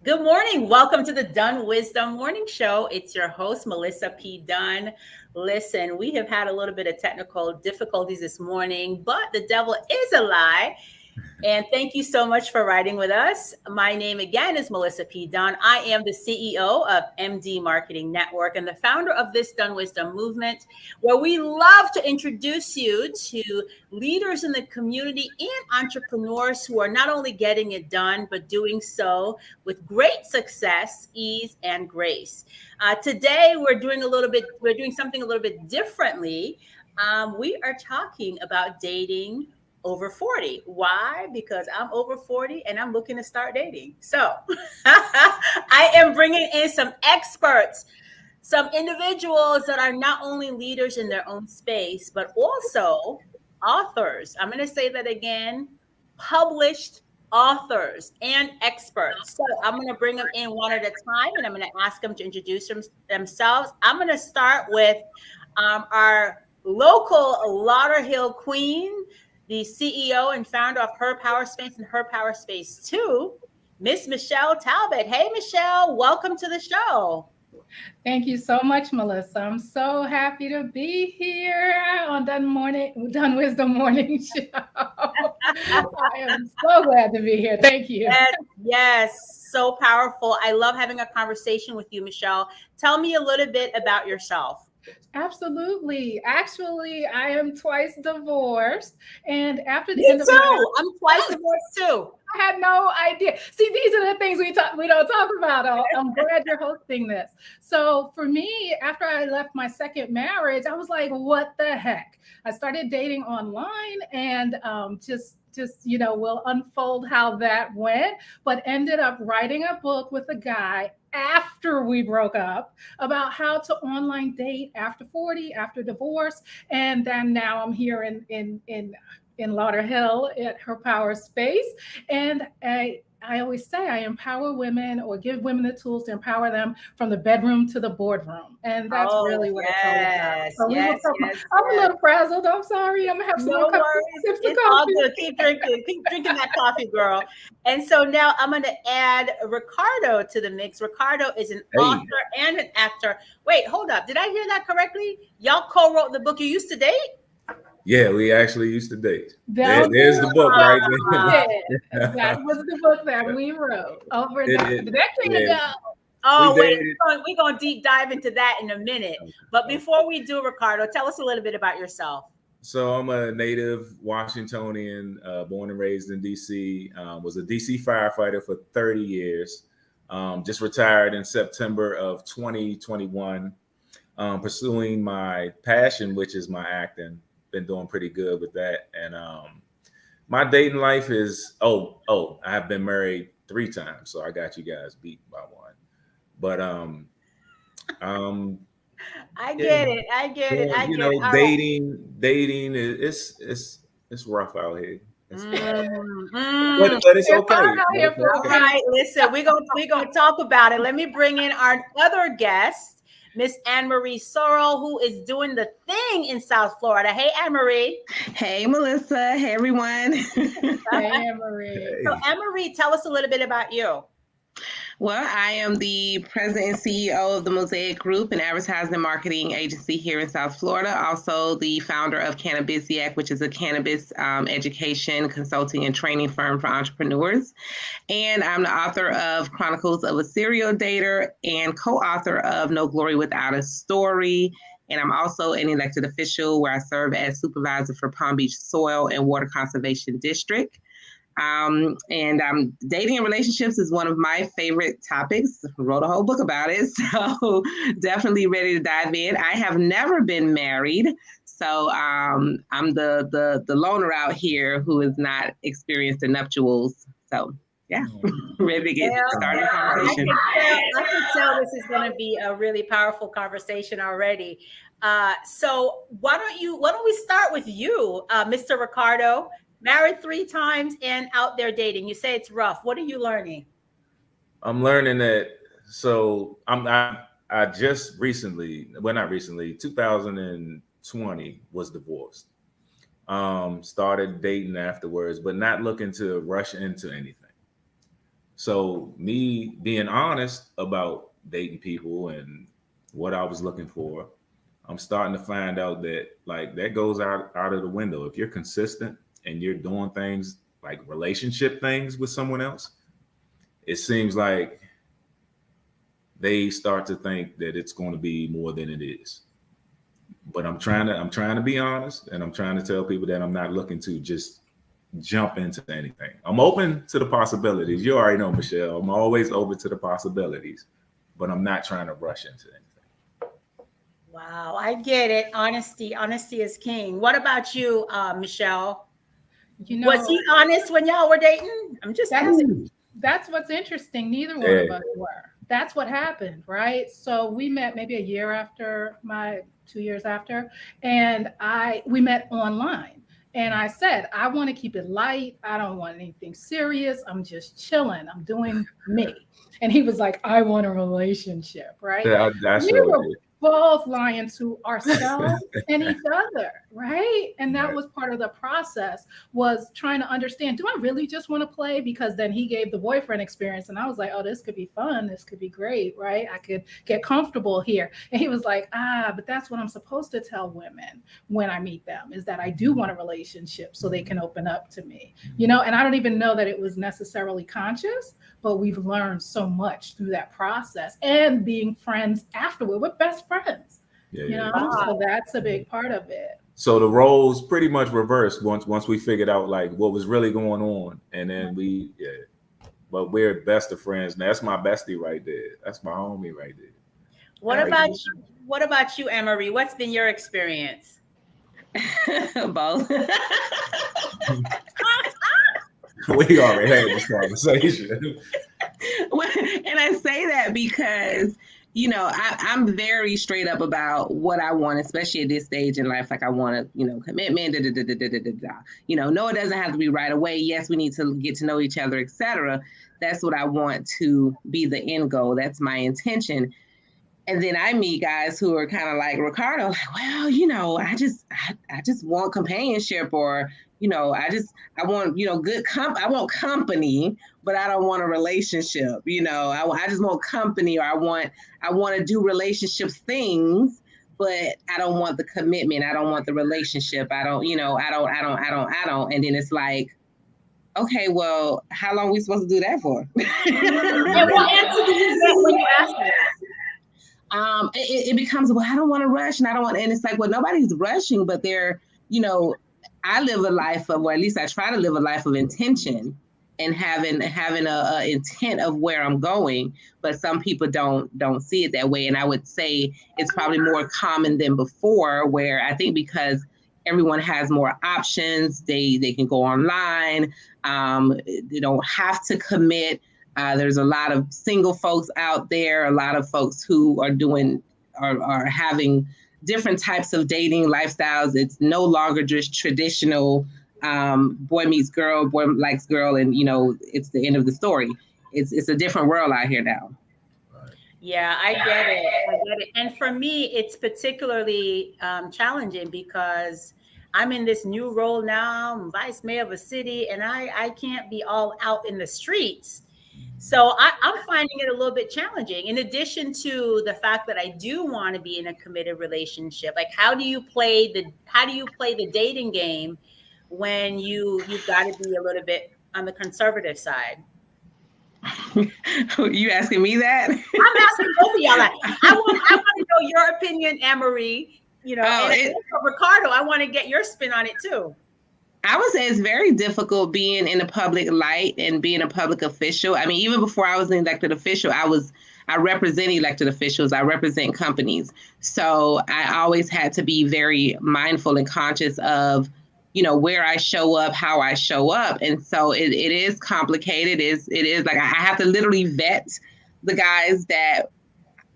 Good morning. Welcome to the Dunn Wisdom Morning Show. It's your host, Melissa P. Dunn. Listen, we have had a little bit of technical difficulties this morning, but the devil is a lie. And thank you so much for riding with us. My name again is Melissa P. Dunn. I am the CEO of MD Marketing Network and the founder of this Dunn Wisdom movement, where we love to introduce you to leaders in the community and entrepreneurs who are not only getting it done, but doing so with great success, ease, and grace. Today, we're doing something a little bit differently. We are talking about dating over 40. Why? Because I'm over 40 and I'm looking to start dating. So I am bringing in some experts, some individuals that are not only leaders in their own space, but also authors. I'm going to say that again, published authors and experts. So I'm going to bring them in one at a time and I'm going to ask them to introduce themselves. I'm going to start with our local Lauderhill queen, the CEO and founder of Her Power Space and Her Power Space 2, Miss Michelle Talbot. Hey, Michelle, welcome to the show. Thank you so much, Melissa. I'm so happy to be here on Dunn Wisdom Morning Show. I am so glad to be here. Thank you. Yes, so powerful. I love having a conversation with you, Michelle. Tell me a little bit about yourself. Absolutely. Actually, I am twice divorced. And after the Me end of my too. I'm twice divorced too. I had no idea. See, these are the things we don't talk about. I'm glad you're hosting this. So for me, after I left my second marriage, I was like, what the heck? I started dating online and we'll unfold how that went, but ended up writing a book with a guy after we broke up about how to online date after 40, after divorce. And then now I'm here in Lauderhill at Her Power Space. And I always say I empower women or give women the tools to empower them from the bedroom to the boardroom. And that's really what it's all about. So I'm a little frazzled. I'm sorry. I'm going to have some more sips of It's coffee. all good. Keep drinking that coffee, girl. And so now I'm going to add Ricardo to the mix. Ricardo is an author and an actor. Wait, hold up. Did I hear that correctly? Y'all co-wrote the book You Used to Date? Yeah, we actually used to date. There's the book right there. That was the book that we wrote over a decade ago. Oh, wait, we're going to deep dive into that in a minute. But before we do, Ricardo, tell us a little bit about yourself. So I'm a native Washingtonian, born and raised in D.C., was a D.C. firefighter for 30 years, just retired in September of 2021, pursuing my passion, which is my acting. Been doing pretty good with that. And my dating life is, I have been married 3 times. So I got you guys beat by 1. But I get it. Dating is it's rough out here. But it's okay. All right, listen, we're gonna talk about it. Let me bring in our other guest, Miss Anne-Marie Sorrel, who is doing the thing in South Florida. Hey, Anne-Marie. Hey, Melissa. Hey, everyone. Hey, Anne-Marie. So, Anne-Marie, tell us a little bit about you. Well, I am the president and CEO of the Mosaic Group, an advertising and marketing agency here in South Florida. Also the founder of Cannabisiac, which is a cannabis education, consulting, and training firm for entrepreneurs. And I'm the author of Chronicles of a Serial Dater and co-author of No Glory Without a Story. And I'm also an elected official where I serve as supervisor for Palm Beach Soil and Water Conservation District. Dating and relationships is one of my favorite topics. I wrote a whole book about it, so definitely ready to dive in. I have never been married, so I'm the loner out here who has not experienced the nuptials. So yeah, ready to get started the conversation. I can tell this is going to be a really powerful conversation already. So why don't we start with you, Mr. Ricardo? Married 3 times and out there dating. You say it's rough. What are you learning? I'm learning that. So I just recently, well, not recently, 2020 was divorced. Started dating afterwards, but not looking to rush into anything. So me being honest about dating people and what I was looking for, I'm starting to find out that like that goes out of the window. If you're consistent and you're doing things like relationship things with someone else, it seems like they start to think that it's going to be more than it is. But I'm trying to be honest, and I'm trying to tell people that I'm not looking to just jump into anything. I'm open to the possibilities. You already know, Michelle. I'm always open to the possibilities, but I'm not trying to rush into anything. Wow, I get it. Honesty is king. What about you, Michelle? Was he honest when y'all were dating? I'm just asking. That's what's interesting. Neither one of us were. That's what happened, right? So we met maybe a year after 2 years after, and we met online. And I said, I want to keep it light. I don't want anything serious. I'm just chilling. I'm doing me. And he was like, I want a relationship, right? Yeah, we were both lying to ourselves and each other, right? And that was part of the process, was trying to understand, do I really just want to play? Because then he gave the boyfriend experience and I was like, oh, this could be fun. This could be great, right? I could get comfortable here. And he was like, but that's what I'm supposed to tell women when I meet them, is that I do want a relationship so they can open up to me, and I don't even know that it was necessarily conscious, but we've learned so much through that process and being friends afterward. We're best friends, so that's a big part of it. So the roles pretty much reversed once we figured out like what was really going on, and then but we're best of friends. Now, that's my bestie right there. That's my homie right there. What about you, Emery? What's been your experience? Both. We already had this conversation. And I say that because, I'm very straight up about what I want, especially at this stage in life. Like I want commitment, No, it doesn't have to be right away. Yes, we need to get to know each other, etc. That's what I want to be the end goal. That's my intention. And then I meet guys who are kind of like Ricardo, like, well, I just want companionship, or, I want, good I want company, but I don't want a relationship. I just want company, or I want to do relationship things, but I don't want the commitment. I don't want the relationship. I don't. And then it's like, okay, well, how long are we supposed to do that for? And what answer do you get when you ask that? It becomes, well, I don't want to rush, and I don't want, and it's like, well, nobody's rushing, but they're, I live a life of, or at least I try to live a life of intention and having a intent of where I'm going, but some people don't see it that way. And I would say it's probably more common than before, where I think because everyone has more options, they can go online, they don't have to commit. There's a lot of single folks out there, a lot of folks who are having different types of dating lifestyles. It's no longer just traditional boy meets girl, boy likes girl, and it's the end of the story. It's a different world out here now. Yeah, I get it. And for me, it's particularly challenging because I'm in this new role now. I'm vice mayor of a city, and I can't be all out in the streets. So I'm finding it a little bit challenging. In addition to the fact that I do want to be in a committed relationship, like how do you play the dating game when you've got to be a little bit on the conservative side? You asking me that? I'm asking both of y'all. Like, I want to know your opinion, Emery. And Ricardo, I want to get your spin on it too. I would say it's very difficult being in the public light and being a public official. I mean, even before I was an elected official, I represent elected officials. I represent companies. So I always had to be very mindful and conscious of, where I show up, how I show up. And so it is complicated. It is like I have to literally vet the guys that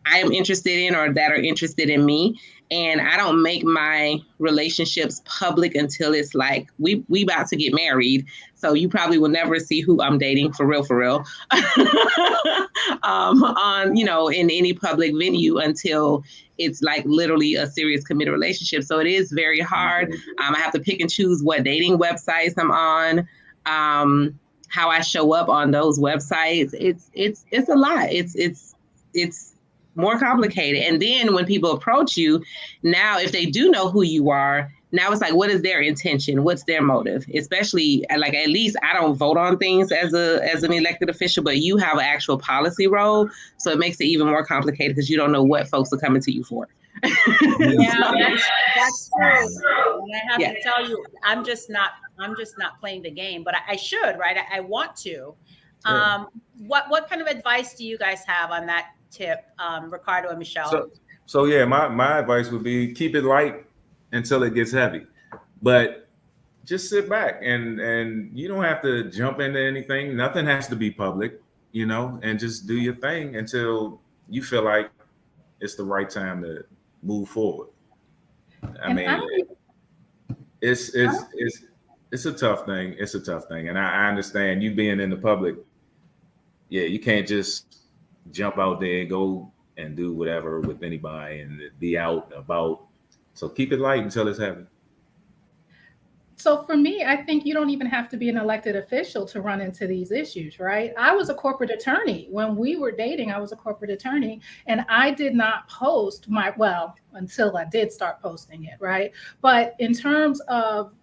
I am interested in or that are interested in me. And I don't make my relationships public until it's like we about to get married. So you probably will never see who I'm dating for real, on, in any public venue until it's like literally a serious committed relationship. So it is very hard. I have to pick and choose what dating websites I'm on. how I show up on those websites, it's a lot. It's more complicated. And then when people approach you, now if they do know who you are, now it's like, what is their intention? What's their motive? Especially like, at least I don't vote on things as an elected official, but you have an actual policy role. So it makes it even more complicated because you don't know what folks are coming to you for. Yeah, that's true. And I have to tell you, I'm just not playing the game, but I should, right? I want to. What kind of advice do you guys have on that tip, Ricardo and Michelle? So yeah, my advice would be keep it light until it gets heavy, but just sit back and you don't have to jump into anything. Nothing has to be public, and just do your thing until you feel like it's the right time to move forward. I mean, it's a tough thing. It's a tough thing, and I understand you being in the public. Yeah, you can't just jump out there and go and do whatever with anybody and be out about. So keep it light until it's happening. So for me, I think you don't even have to be an elected official to run into these issues, right? I was a corporate attorney. When we were dating, I was a corporate attorney, and I did not post until I did start posting it, right? But in terms of,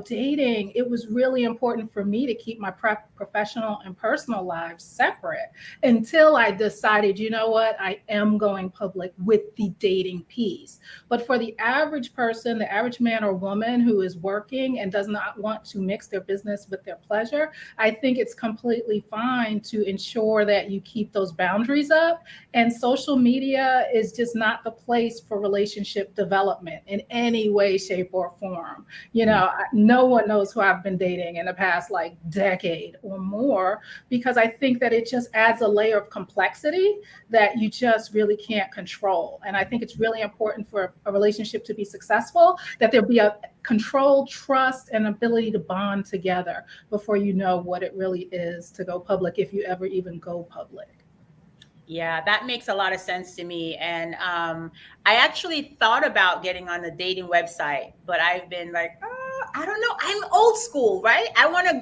dating, it was really important for me to keep my professional and personal lives separate until I decided, I am going public with the dating piece. But for the average person, the average man or woman who is working and does not want to mix their business with their pleasure, I think it's completely fine to ensure that you keep those boundaries up. And social media is just not the place for relationship development in any way, shape, or form. No one knows who I've been dating in the past decade or more, because I think that it just adds a layer of complexity that you just really can't control. And I think it's really important for a relationship to be successful that there be a control, trust, and ability to bond together before you know what it really is to go public, if you ever even go public. Yeah, that makes a lot of sense to me. And I actually thought about getting on the dating website, but I've been like, I don't know. I'm old school, right? I want to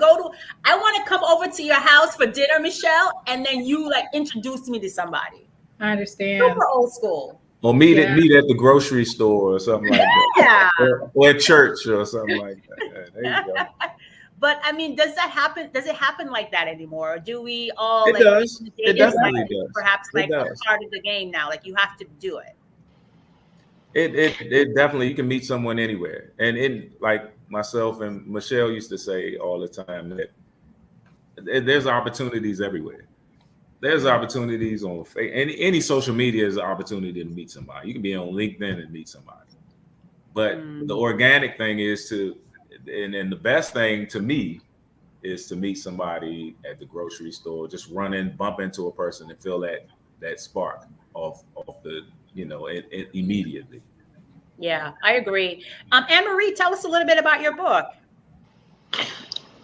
come over to your house for dinner, Michelle, and then you introduce me to somebody. I understand. Super old school. Or meet at the grocery store or something like that. Or at church or something like that. There you go. But I mean, does that happen? Does it happen like that anymore? Or do we all? It does. It definitely does. Perhaps a part of the game now. You have to do it. It definitely, you can meet someone anywhere. And like myself and Michelle used to say all the time that there's opportunities everywhere. There's opportunities on any social media is an opportunity to meet somebody. You can be on LinkedIn and meet somebody. But the organic thing is and the best thing to me is to meet somebody at the grocery store, just run in, bump into a person and feel that spark off the, immediately. Yeah, I agree. Anne-Marie, tell us a little bit about your book.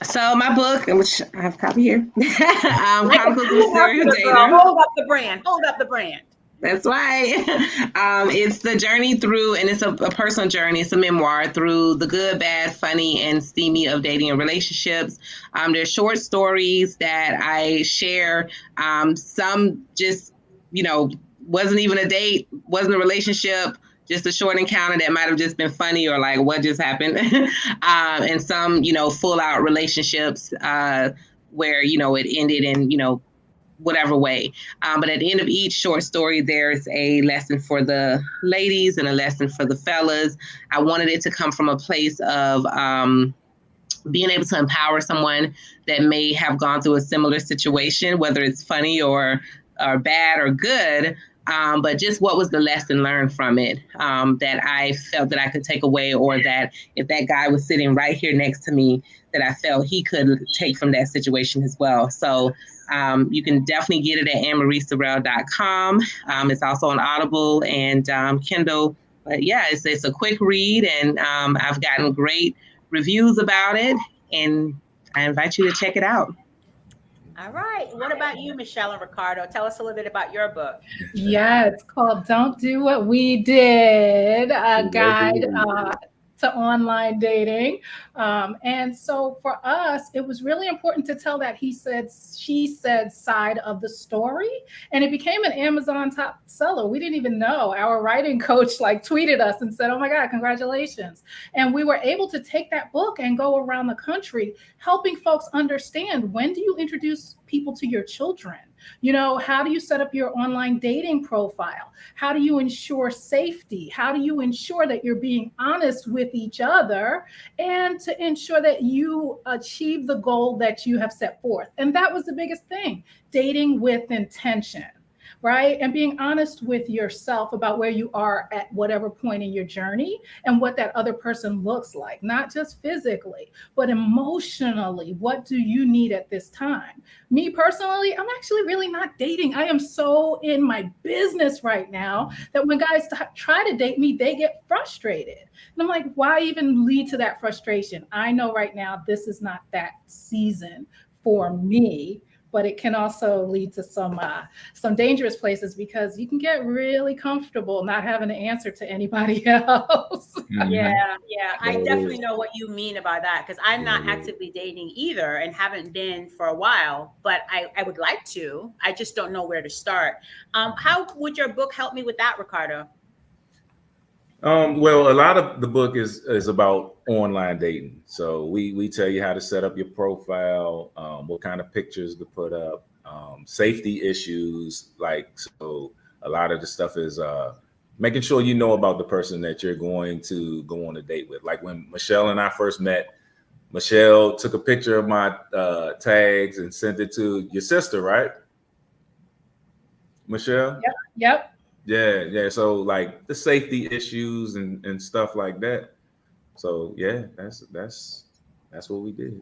So my book, which I have a copy here, Chronicles of a Serial Dater. Hold up the brand. That's right. It's the journey through, and it's a personal journey. It's a memoir through the good, bad, funny, and steamy of dating and relationships. There's short stories that I share. Some just, wasn't even a date, wasn't a relationship, just a short encounter that might have just been funny or what just happened. And some, full out relationships where, it ended in, whatever way. But at the end of each short story, there's a lesson for the ladies and a lesson for the fellas. I wanted it to come from a place of being able to empower someone that may have gone through a similar situation, whether it's funny or bad or good. But just what was the lesson learned from it that I felt that I could take away, or that if that guy was sitting right here next to me, that I felt he could take from that situation as well. So you can definitely get it at AnneMarieSorrel.com. It's also on Audible and Kindle. But yeah, it's a quick read, and I've gotten great reviews about it, and I invite you to check it out. All right. What about you, Michelle and Ricardo? Tell us a little bit about your book. Yeah, it's called Don't Do What We Did, a guide to online dating. And so for us, it was really important to tell that he said, she said side of the story. And it became an Amazon top seller. We didn't even know. Our writing coach like tweeted us and said, oh my God, congratulations. And we were able to take that book and go around the country helping folks understand, when do you introduce people to your children? You know, how do you set up your online dating profile? How do you ensure safety? How do you ensure that you're being honest with each other and to ensure that you achieve the goal that you have set forth? And that was the biggest thing, dating with intention. Right? And being honest with yourself about where you are at whatever point in your journey and what that other person looks like, not just physically, but emotionally. What do you need at this time? Me personally, I'm actually really not dating. I am so in my business right now that when guys try to date me, they get frustrated. And I'm like, why even lead to that frustration? I know right now this is not that season for me. But it can also lead to some dangerous places because you can get really comfortable not having to answer to anybody else. Mm-hmm. Yeah. I definitely know what you mean about that, because I'm not actively dating either and haven't been for a while, but I would like to. I just don't know where to start. How would your book help me with that, Ricardo? Well, a lot of the book is about online dating. So we tell you how to set up your profile, what kind of pictures to put up, safety issues. Like, so a lot of the stuff is making sure you know about the person that you're going to go on a date with. Like when Michelle and I first met, Michelle took a picture of my tags and sent it to your sister, right? Michelle? Yep. Yeah. So like the safety issues and stuff like that. So yeah, that's what we did.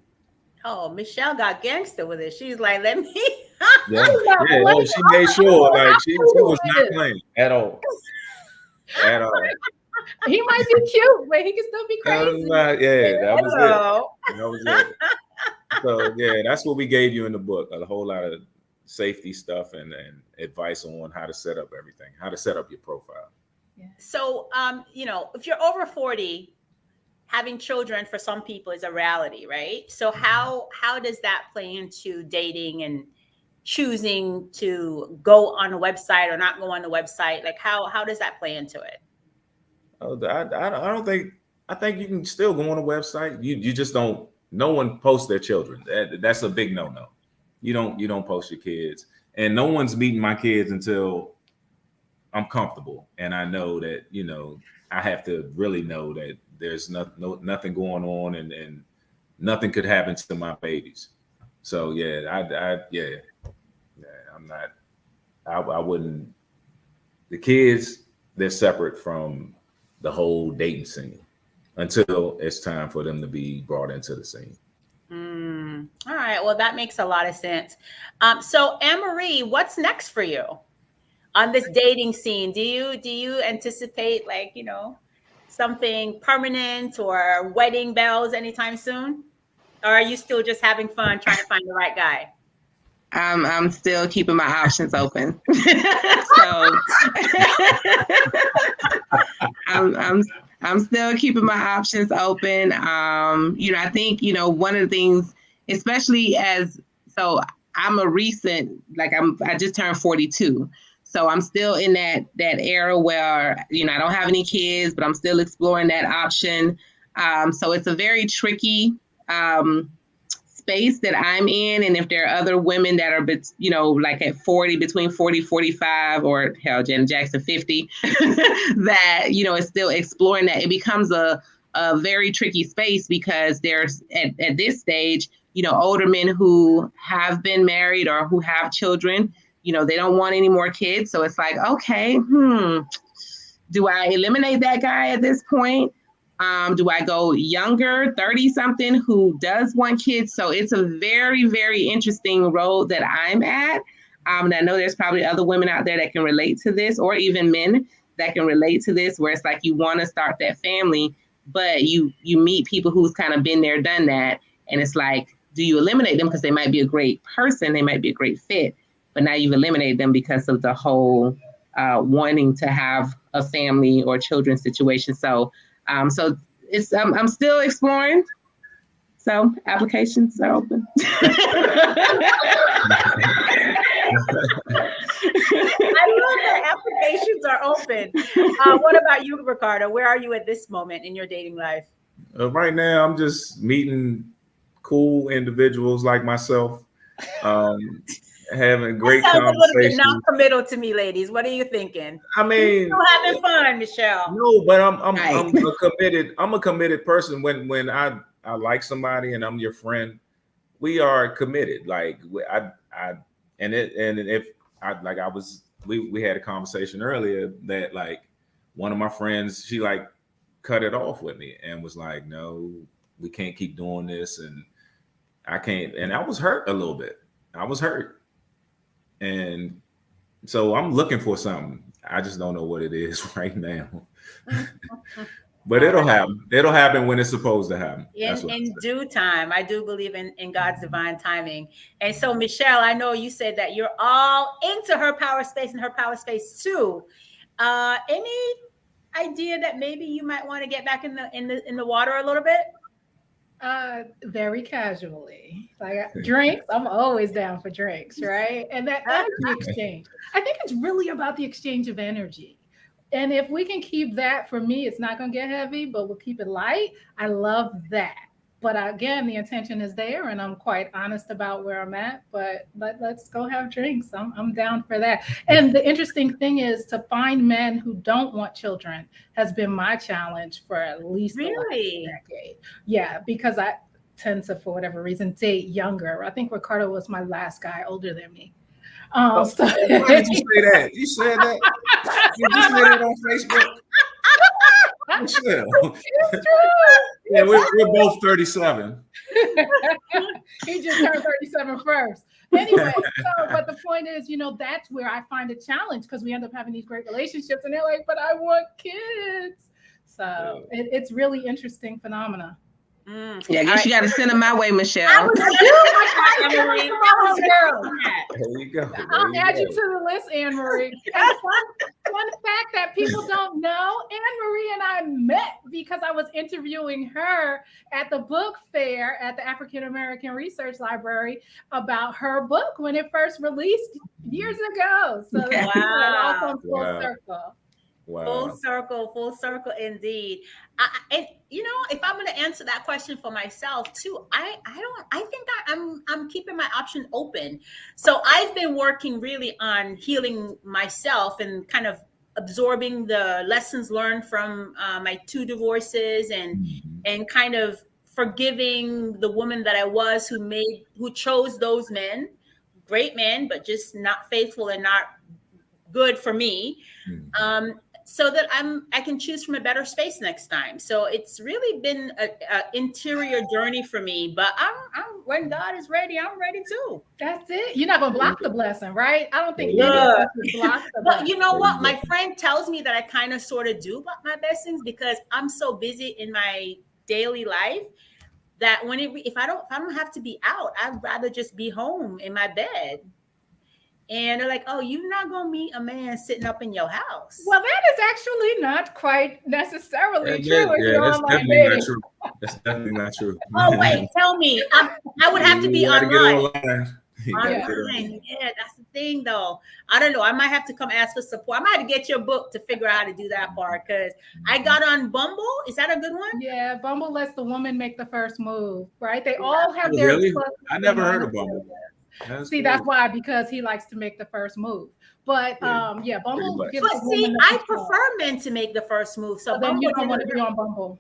Oh, Michelle got gangster with it. She's like, let me. No, she made sure like she was not playing at all. At all. He might be cute, but he can still be crazy. That was it. So yeah, that's what we gave you in the book. A whole lot of safety stuff and advice on how to set up everything, how to set up your profile. Yeah. So, if you're over 40, having children for some people is a reality, right? So how does that play into dating and choosing to go on a website or not go on the website? Like how does that play into it? Oh, I think you can still go on a website. You just don't. No one posts their children. That's a big no. You don't post your kids, and no one's meeting my kids until I'm comfortable and I know that I have to really know that there's nothing going on and nothing could happen to my babies. So I'm not. I wouldn't. The kids, they're separate from the whole dating scene until it's time for them to be brought into the scene. All right. Well, that makes a lot of sense. So Anne-Marie, what's next for you on this dating scene? Do you anticipate something permanent or wedding bells anytime soon? Or are you still just having fun trying to find the right guy? I'm still keeping my options open. So I'm still keeping my options open. I think, one of the things, especially I'm a recent, I just turned 42. So I'm still in that era where, I don't have any kids, but I'm still exploring that option. So it's a very tricky space that I'm in. And if there are other women that are, at 40, between 40, 45, or hell, Janet Jackson 50, that, is still exploring that, it becomes a very tricky space because there's at this stage, older men who have been married or who have children, they don't want any more kids. So it's like, okay, do I eliminate that guy at this point? Do I go younger, 30 something who does want kids? So it's a very, very interesting road that I'm at. And I know there's probably other women out there that can relate to this, or even men that can relate to this, where it's like you want to start that family, but you meet people who's kind of been there, done that. And it's like, do you eliminate them because they might be a great person, they might be a great fit, but now you've eliminated them because of the whole wanting to have a family or children situation. So I'm still exploring. So applications are open. I love that applications are open. What about you, Ricardo? Where are you at this moment in your dating life? Right now, I'm just meeting cool individuals like myself, having great That sounds a little bit conversations. non-committal to me, ladies. What are you thinking? I mean, Still having fun, Michelle. no, but I'm Right. a committed person. When I like somebody and I'm your friend, we are committed. Like we had a conversation earlier that like one of my friends, she like cut it off with me and was like, no, we can't keep doing this, and I can't. And I was hurt a little bit. I was hurt, and so I'm looking for something. I just don't know what it is right now. But it'll happen. It'll happen when it's supposed to happen. In due time. I do believe in God's divine timing. And so, Michelle, I know you said that you're all into her power space and her power space too. Any idea that maybe you might want to get back in the water a little bit? Very casually, like drinks. I'm always down for drinks, right? And that energy exchange. I think it's really about the exchange of energy. And if we can keep that, for me, it's not going to get heavy, but we'll keep it light. I love that. But again, the intention is there, and I'm quite honest about where I'm at. But let's go have drinks. I'm down for that. And the interesting thing is to find men who don't want children has been my challenge for at least the last decade. Yeah, because I tend to, for whatever reason, date younger. I think Ricardo was my last guy older than me. Why did you say that? You said that? Did you say that on Facebook? Michelle. It's true. Yeah, we're both 37. He just turned 37 first. Anyway, but the point is, that's where I find a challenge, because we end up having these great relationships and they're like, but I want kids. So it's really interesting phenomena. Yeah, I guess you got to send them my way, Michelle. There you go. I'll add you to the list, Anne-Marie. And one fact that people don't know, Anne-Marie and I met because I was interviewing her at the book fair at the African American Research Library about her book when it first released years ago. So wow. All comes full circle. Wow. Full circle indeed. And if I'm going to answer that question for myself too, I think I'm keeping my option open. So I've been working really on healing myself and kind of absorbing the lessons learned from my 2 divorces and kind of forgiving the woman that I was who chose those men, great men, but just not faithful and not good for me. So that I can choose from a better space next time. So it's really been an interior journey for me. But I'm when God is ready, I'm ready too. That's it. You're not gonna block the blessing, right? I don't think block the But you know what? My friend tells me that I kind of sort of do block my blessings because I'm so busy in my daily life that if I don't have to be out, I'd rather just be home in my bed. And they're like, oh, you're not going to meet a man sitting up in your house. Well, that is actually not quite necessarily true. That's definitely not true. That's definitely not true. Oh, wait, tell me. I would have to be online. Online. Yeah, that's the thing, though. I don't know. I might have to come ask for support. I might have to get your book to figure out how to do that part because I got on Bumble. Is that a good one? Yeah, Bumble lets the woman make the first move, right? They all have their... Really? I never heard of Bumble. That's why, because he likes to make the first move. But Bumble gives I prefer men to make the first move. So then you don't want to be on Bumble.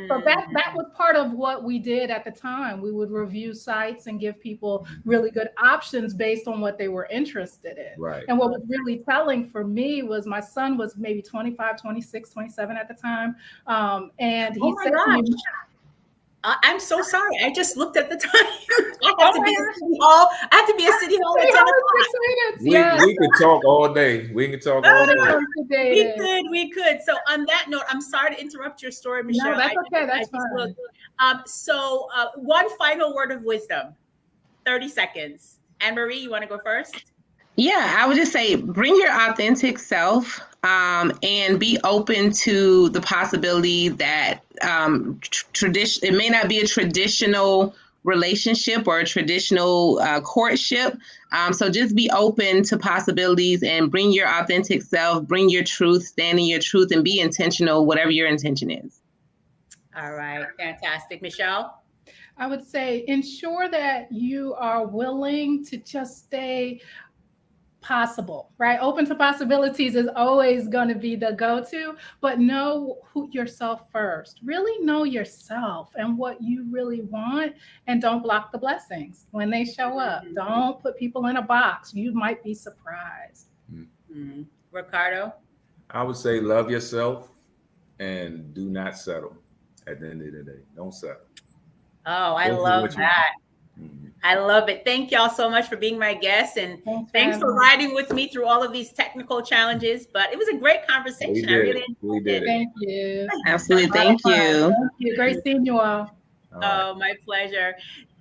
So that was part of what we did at the time. We would review sites and give people really good options based on what they were interested in. Right. And what was really telling for me was my son was maybe 25, 26, 27 at the time. And he said to me, I'm so sorry. I just looked at the time. I have to be at City Hall. I have to be at City Hall at 10 o'clock. We could talk all day. We can talk all day. We could. So on that note, I'm sorry to interrupt your story, Michelle. No, that's okay. That's fine. So one final word of wisdom. 30 seconds. Anne-Marie, you want to go first? Yeah, I would just say bring your authentic self, and be open to the possibility that tradition. It may not be a traditional relationship or a traditional courtship. So just be open to possibilities and bring your authentic self, bring your truth, stand in your truth, and be intentional, whatever your intention is. All right, fantastic. Michelle? I would say ensure that you are willing to just stay possible, right? Open to possibilities is always going to be the go-to, but know yourself first. Really know yourself and what you really want, and don't block the blessings when they show up. Don't put people in a box. You might be surprised. Mm-hmm. Ricardo? I would say love yourself and do not settle. At the end of the day, don't settle. Oh, I Go for love what you that. want. Mhm. I love it. Thank y'all so much for being my guests, and thanks for riding with me through all of these technical challenges. But it was a great conversation. I really enjoyed it. Thank you. Absolutely. Thank you. Thank you. Great seeing you all. All right. Oh, my pleasure.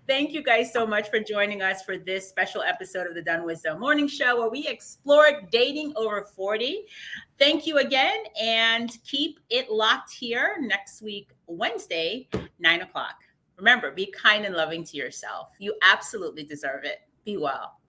Thank you guys so much for joining us for this special episode of the Dunn Wisdom Morning Show, where we explored dating over 40. Thank you again, and keep it locked here next week, Wednesday, 9 o'clock. Remember, be kind and loving to yourself. You absolutely deserve it. Be well.